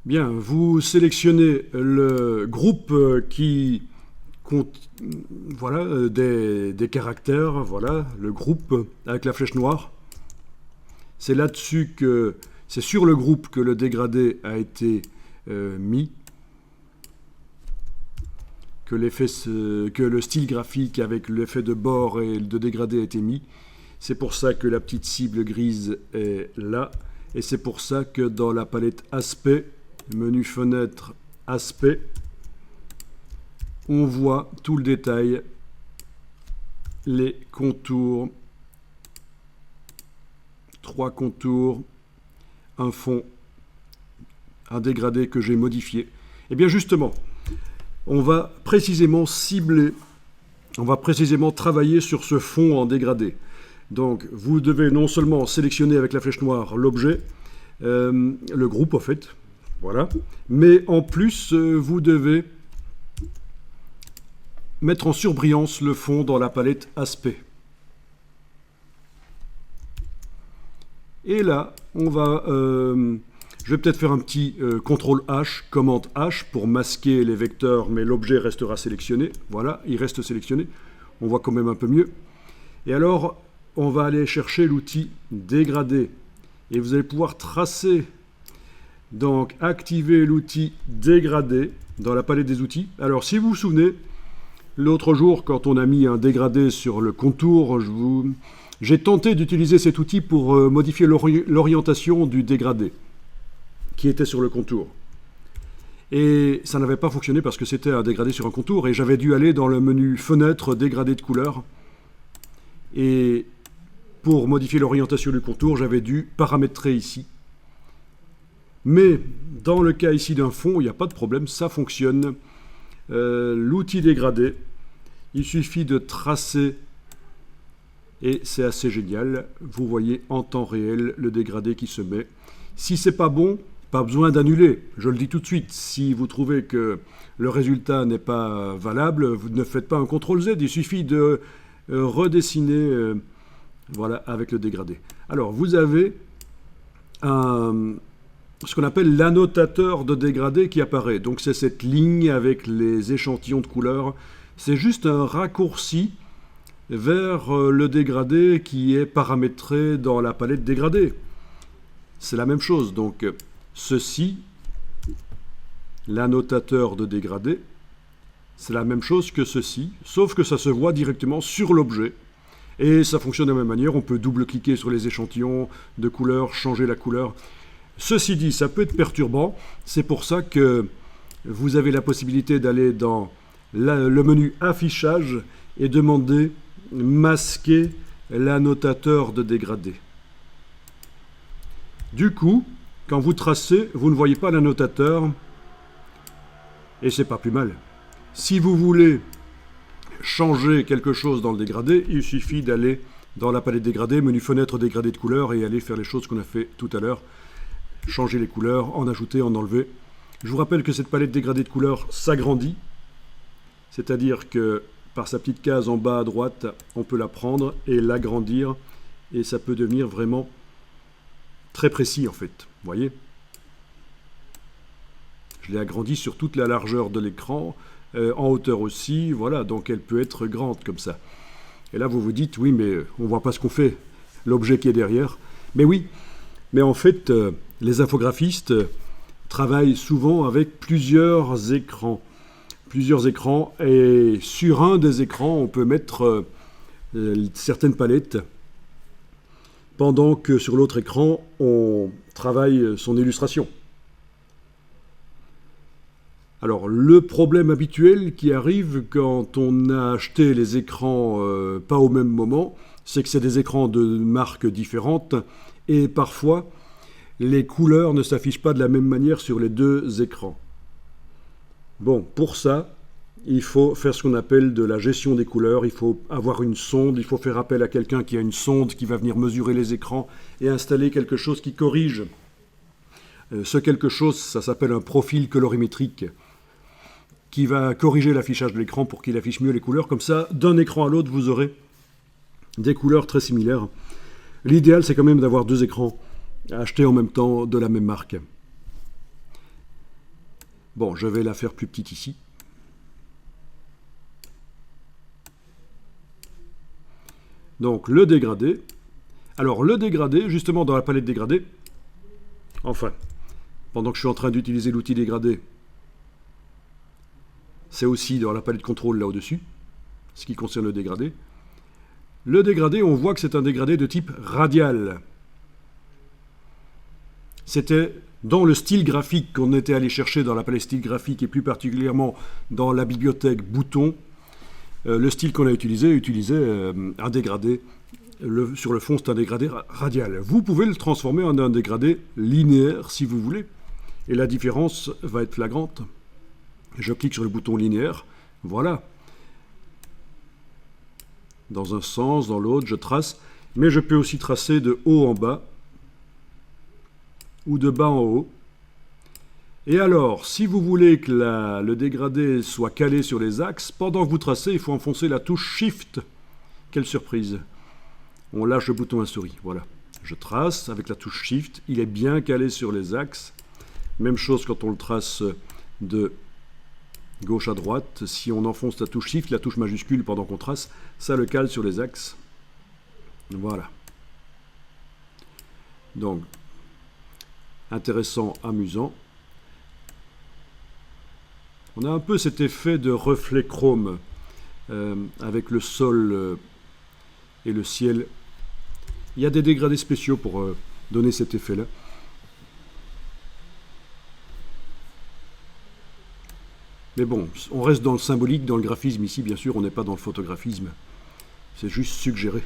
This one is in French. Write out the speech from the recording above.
Bien, vous sélectionnez le groupe qui compte voilà, des caractères, voilà, le groupe avec la flèche noire. C'est là-dessus que c'est sur le groupe que le dégradé a été mis, que le style graphique avec l'effet de bord et de dégradé a été mis. C'est pour ça que la petite cible grise est là. Et c'est pour ça que dans la palette aspect, menu fenêtre aspect, on voit tout le détail, les contours, 3 contours, un fond, un dégradé que j'ai modifié. Et bien justement, on va précisément cibler, on va précisément travailler sur ce fond en dégradé. Donc vous devez non seulement sélectionner avec la flèche noire l'objet, le groupe en fait, voilà, mais en plus vous devez mettre en surbrillance le fond dans la palette aspect. Et là, on va, je vais peut-être faire un petit CTRL H, commande H pour masquer les vecteurs, mais l'objet restera sélectionné. Voilà, il reste sélectionné. On voit quand même un peu mieux. Et alors, on va aller chercher l'outil dégradé. Et vous allez pouvoir tracer, donc activer l'outil dégradé dans la palette des outils. Alors, si vous vous souvenez, l'autre jour, quand on a mis un dégradé sur le contour, j'ai tenté d'utiliser cet outil pour modifier l'orientation du dégradé qui était sur le contour. Et ça n'avait pas fonctionné parce que c'était un dégradé sur un contour et j'avais dû aller dans le menu fenêtre, dégradé de couleur. Et pour modifier l'orientation du contour, j'avais dû paramétrer ici. Mais dans le cas ici d'un fond, il n'y a pas de problème, ça fonctionne. L'outil dégradé, il suffit de tracer et c'est assez génial. Vous voyez en temps réel le dégradé qui se met. Si c'est pas bon, pas besoin d'annuler. Je le dis tout de suite. Si vous trouvez que le résultat n'est pas valable, vous ne faites pas un CTRL Z. Il suffit de redessiner voilà, avec le dégradé. Alors, vous avez ce qu'on appelle l'annotateur de dégradé qui apparaît. Donc, c'est cette ligne avec les échantillons de couleurs. C'est juste un raccourci vers le dégradé qui est paramétré dans la palette dégradé. C'est la même chose. Donc, ceci, l'annotateur de dégradé, c'est la même chose que ceci, sauf que ça se voit directement sur l'objet. Et ça fonctionne de la même manière. On peut double-cliquer sur les échantillons de couleurs, changer la couleur. Ceci dit, ça peut être perturbant. C'est pour ça que vous avez la possibilité d'aller dans le menu affichage et demander masquer l'annotateur de dégradé. Du coup, quand vous tracez, vous ne voyez pas l'annotateur et c'est pas plus mal. Si vous voulez changer quelque chose dans le dégradé, il suffit d'aller dans la palette dégradé, menu fenêtre dégradé de couleurs et aller faire les choses qu'on a fait tout à l'heure. Changer les couleurs, en ajouter, en enlever. Je vous rappelle que cette palette dégradée de couleurs s'agrandit, c'est-à-dire que par sa petite case en bas à droite, on peut la prendre et l'agrandir et ça peut devenir vraiment très précis en fait. Vous voyez ? Je l'ai agrandie sur toute la largeur de l'écran, en hauteur aussi, voilà, donc elle peut être grande comme ça. Et là vous vous dites, oui mais on ne voit pas ce qu'on fait, l'objet qui est derrière. Mais oui, mais en fait, les infographistes travaillent souvent avec plusieurs écrans. Et sur un des écrans, on peut mettre certaines palettes pendant que sur l'autre écran, on travaille son illustration. Alors, le problème habituel qui arrive quand on a acheté les écrans pas au même moment, c'est que c'est des écrans de marques différentes et parfois, les couleurs ne s'affichent pas de la même manière sur les deux écrans. Bon, pour ça, il faut faire ce qu'on appelle de la gestion des couleurs. Il faut avoir une sonde, il faut faire appel à quelqu'un qui a une sonde qui va venir mesurer les écrans et installer quelque chose qui corrige. Ce quelque chose, ça s'appelle un profil colorimétrique qui va corriger l'affichage de l'écran pour qu'il affiche mieux les couleurs. Comme ça, d'un écran à l'autre, vous aurez des couleurs très similaires. L'idéal, c'est quand même d'avoir deux écrans achetés en même temps de la même marque. Bon, je vais la faire plus petite ici. Donc le dégradé. Alors le dégradé, justement dans la palette dégradé, enfin, pendant que je suis en train d'utiliser l'outil dégradé, c'est aussi dans la palette contrôle là au-dessus, ce qui concerne le dégradé. Le dégradé, on voit que c'est un dégradé de type radial. C'était dans le style graphique qu'on était allé chercher dans la palette style graphique et plus particulièrement dans la bibliothèque bouton. Le style qu'on a utilisait un dégradé. Sur le fond, c'est un dégradé radial. Vous pouvez le transformer en un dégradé linéaire si vous voulez. Et la différence va être flagrante. Je clique sur le bouton linéaire. Voilà. Dans un sens, dans l'autre, je trace. Mais je peux aussi tracer de haut en bas ou de bas en haut. Et alors, si vous voulez que le dégradé soit calé sur les axes, pendant que vous tracez, il faut enfoncer la touche Shift. Quelle surprise! On lâche le bouton à souris, voilà. Je trace avec la touche Shift, il est bien calé sur les axes. Même chose quand on le trace de gauche à droite. Si on enfonce la touche Shift, la touche majuscule pendant qu'on trace, ça le cale sur les axes. Voilà. Donc, intéressant, amusant. On a un peu cet effet de reflet chrome avec le sol et le ciel. Il y a des dégradés spéciaux pour donner cet effet-là. Mais bon, on reste dans le symbolique, dans le graphisme ici, bien sûr, on n'est pas dans le photographisme. C'est juste suggéré.